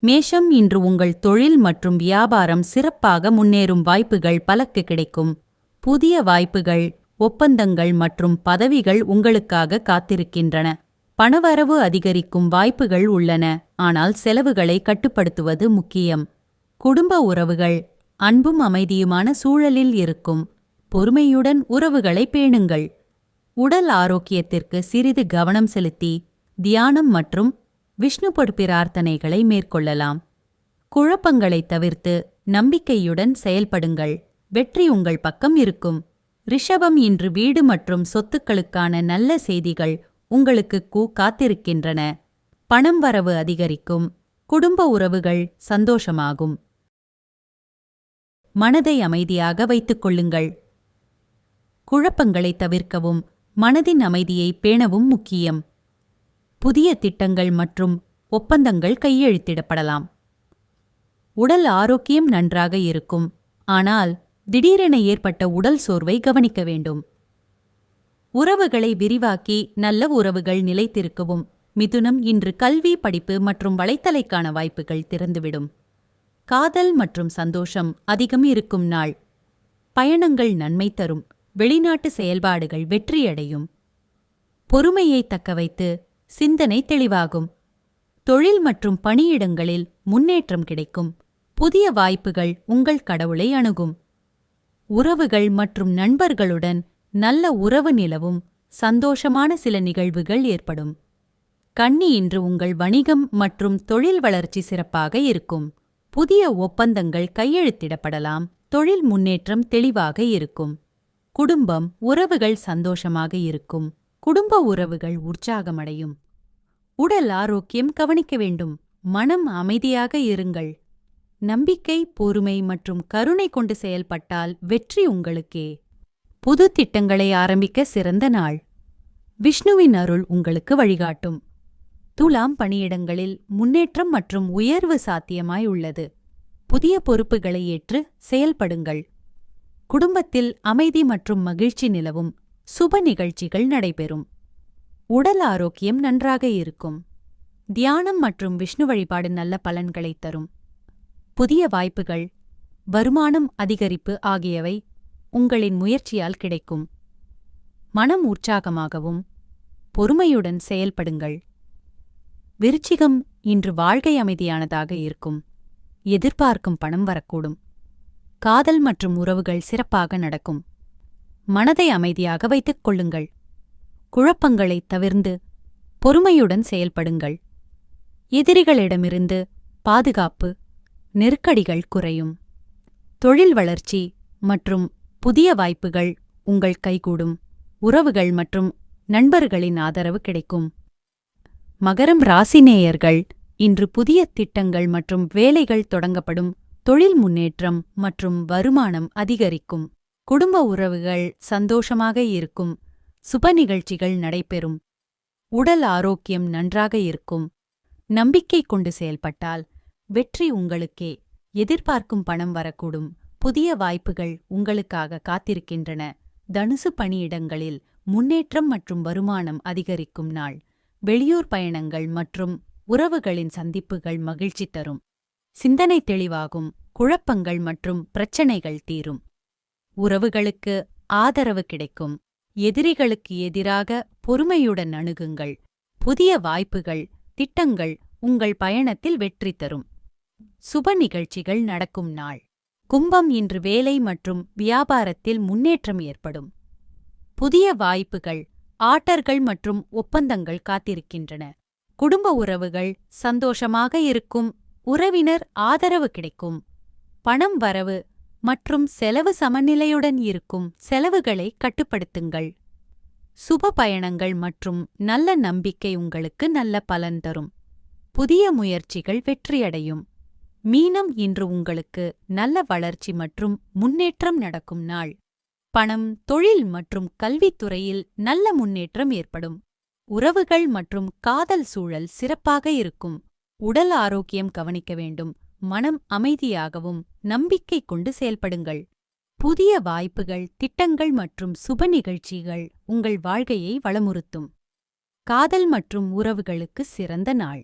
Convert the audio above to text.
மேஷம், இன்று உங்கள் தொழில் மற்றும் வியாபாரம் சிறப்பாக முன்னேறும் வாய்ப்புகள் பலக்கு கிடைக்கும். புதிய வாய்ப்புகள், ஒப்பந்தங்கள் மற்றும் பதவிகள் உங்களுக்காக காத்திருக்கின்றன. பணவரவு அதிகரிக்கும் வாய்ப்புகள் உள்ளன, ஆனால் செலவுகளை கட்டுப்படுத்துவது முக்கியம். குடும்ப உறவுகள் அன்பும் அமைதியுமான சூழலில் இருக்கும். பொறுமையுடன் உறவுகளை பேணுங்கள். உடல் ஆரோக்கியத்திற்கு சிறிது கவனம் செலுத்தி தியானம் மற்றும் விஷ்ணு பிரார்த்தனைகளை மேற்கொள்ளலாம். குழப்பங்களை தவிர்த்து நம்பிக்கையுடன் செயல்படுங்கள். வெற்றி உங்கள் பக்கம் இருக்கும். ரிஷபம், இன்று வீடு மற்றும் சொத்துக்களுக்கான நல்ல செய்திகள் உங்களுக்கு காத்திருக்கின்றன. பணம் வரவு அதிகரிக்கும். குடும்ப உறவுகள் சந்தோஷமாகும். மனதை அமைதியாக வைத்துக் கொள்ளுங்கள். குழப்பங்களை தவிர்க்கவும் மனதின் அமைதியை பேணவும் முக்கியம். புதிய திட்டங்கள் மற்றும் ஒப்பந்தங்கள் கையெழுத்திடப்படலாம். உடல் ஆரோக்கியம் நன்றாக இருக்கும், ஆனால் திடீரென ஏற்பட்ட உடல் சோர்வை கவனிக்க வேண்டும். உறவுகளை விரிவாக்கி நல்ல உறவுகள் நிலைத்திருக்கவும். மிதுனம், இன்று கல்வி, படிப்பு மற்றும் வலைத்தலைக்கான வாய்ப்புகள் திறந்துவிடும். காதல் மற்றும் சந்தோஷம் அதிகம் இருக்கும் நாள். பயணங்கள் நன்மை தரும். வெளிநாட்டு செயல்பாடுகள் வெற்றியடையும். பொறுமையை தக்கவைத்து சிந்தனை தெளிவாகும். தொழில் மற்றும் பணியிடங்களில் முன்னேற்றம் கிடைக்கும். புதிய வாய்ப்புகள் உங்கள் கடவுளை அணுகும். உறவுகள் மற்றும் நண்பர்களுடன் நல்ல உறவு நிலவும். சந்தோஷமான சில நிகழ்வுகள் ஏற்படும். கன்னி, இன்று உங்கள் வணிகம் மற்றும் தொழில் வளர்ச்சி சிறப்பாக இருக்கும். புதிய ஒப்பந்தங்கள் கையெழுத்திடப்படலாம். தொழில் முன்னேற்றம் தெளிவாக இருக்கும். குடும்பம் உறவுகள் சந்தோஷமாக இருக்கும். குடும்ப உறவுகள் உற்சாகமடையும். உடல் ஆரோக்கியம் கவனிக்க வேண்டும். மனம் அமைதியாக இருங்கள். நம்பிக்கை, பொறுமை மற்றும் கருணை கொண்டு செயல்பட்டால் வெற்றி உங்களுக்கே. புது திட்டங்களை ஆரம்பிக்க சிறந்த நாள். விஷ்ணுவின் அருள் உங்களுக்கு வழிகாட்டும். துலாம், பணியிடங்களில் முன்னேற்றம் மற்றும் உயர்வு சாத்தியமாய் உள்ளது. புதிய பொறுப்புகளை ஏற்று செயல்படுங்கள். குடும்பத்தில் அமைதி மற்றும் மகிழ்ச்சி நிலவும். சுப நிகழ்ச்சிகள் நடைபெறும். உடல் ஆரோக்கியம் நன்றாக இருக்கும். தியானம் மற்றும் விஷ்ணு வழிபாடு நல்ல பலன்களை தரும். புதிய வாய்ப்புகள், வருமானம் அதிகரிப்பு ஆகியவை உங்களின் முயற்சியால் கிடைக்கும். மனம் உற்சாகமாகவும் பொறுமையுடன் செயல்படுங்கள். விருச்சிகம், இன்று வாழ்க்கை அமைதியானதாக இருக்கும். எதிர்பார்க்கும் பணம் வரக்கூடும். காதல் மற்றும் உறவுகள் சிறப்பாக நடக்கும். மனதை அமைதியாக வைத்துக் கொள்ளுங்கள். குழப்பங்களைத் தவிர்ந்து பொறுமையுடன் செயல்படுங்கள். எதிரிகளிடமிருந்து பாதுகாப்பு. நெருக்கடிகள் குறையும். தொழில் வளர்ச்சி மற்றும் புதிய வாய்ப்புகள் உங்கள் கைகூடும். உறவுகள் மற்றும் நண்பர்களின் ஆதரவு கிடைக்கும். மகரம் ராசி நேயர்கள், இன்று புதிய திட்டங்கள் மற்றும் வேலைகள் தொடங்கப்படும். தொழில் முன்னேற்றம் மற்றும் வருமானம் அதிகரிக்கும். குடும்ப உறவுகள் சந்தோஷமாக இருக்கும். சுப நிகழ்ச்சிகள் நடைபெறும். உடல் ஆரோக்கியம் நன்றாக இருக்கும். நம்பிக்கை கொண்டு செயல்பட்டால் வெற்றி உங்களுக்கே. எதிர்பார்க்கும் பணம் வரக்கூடும். புதிய வாய்ப்புகள் உங்களுக்காக காத்திருக்கின்றன. தனுசு, பணியிடங்களில் முன்னேற்றம் மற்றும் வருமானம் அதிகரிக்கும் நாள். வெளியூர் பயணங்கள் மற்றும் உறவுகளின் சந்திப்புகள் மகிழ்ச்சி தரும். சிந்தனை தெளிவாகும். குழப்பங்கள் மற்றும் பிரச்சனைகள் தீரும். உறவுகளுக்கு ஆதரவு கிடைக்கும். எதிரிகளுக்கு எதிராக பொறுமையுடன் அணுகுங்கள். புதிய வாய்ப்புகள், திட்டங்கள் உங்கள் பயணத்தில் வெற்றி தரும். சுப நிகழ்ச்சிகள் நடக்கும் நாள். கும்பம், இன்று வேலை மற்றும் வியாபாரத்தில் முன்னேற்றம் ஏற்படும். புதிய வாய்ப்புகள், ஆர்டர்கள் மற்றும் ஒப்பந்தங்கள் காத்திருக்கின்றன. குடும்ப உறவுகள் சந்தோஷமாக இருக்கும். உறவினர் ஆதரவு கிடைக்கும். பணம் வரவு மற்றும் செலவு சமநிலையுடன் இருக்கும். செலவுகளை கட்டுப்படுத்துங்கள். சுப பயணங்கள் மற்றும் நல்ல நம்பிக்கை உங்களுக்கு நல்ல பலன் தரும். புதிய முயற்சிகள் வெற்றியடையும். மீனம், இன்று உங்களுக்கு நல்ல வளர்ச்சி மற்றும் முன்னேற்றம் நடக்கும் நாள். பணம், தொழில் மற்றும் கல்வித்துறையில் நல்ல முன்னேற்றம் ஏற்படும். உறவுகள் மற்றும் காதல் சூழல் சிறப்பாக இருக்கும். உடல் ஆரோக்கியம் கவனிக்க வேண்டும். மனம் அமைதியாகவும் நம்பிக்கை கொண்டு செயல்படுங்கள். புதிய வாய்ப்புகள், திட்டங்கள் மற்றும் சுப நிகழ்ச்சிகள் உங்கள் வாழ்க்கையை வளமுறுத்தும். காதல் மற்றும் உறவுகளுக்கு சிறந்த நாள்.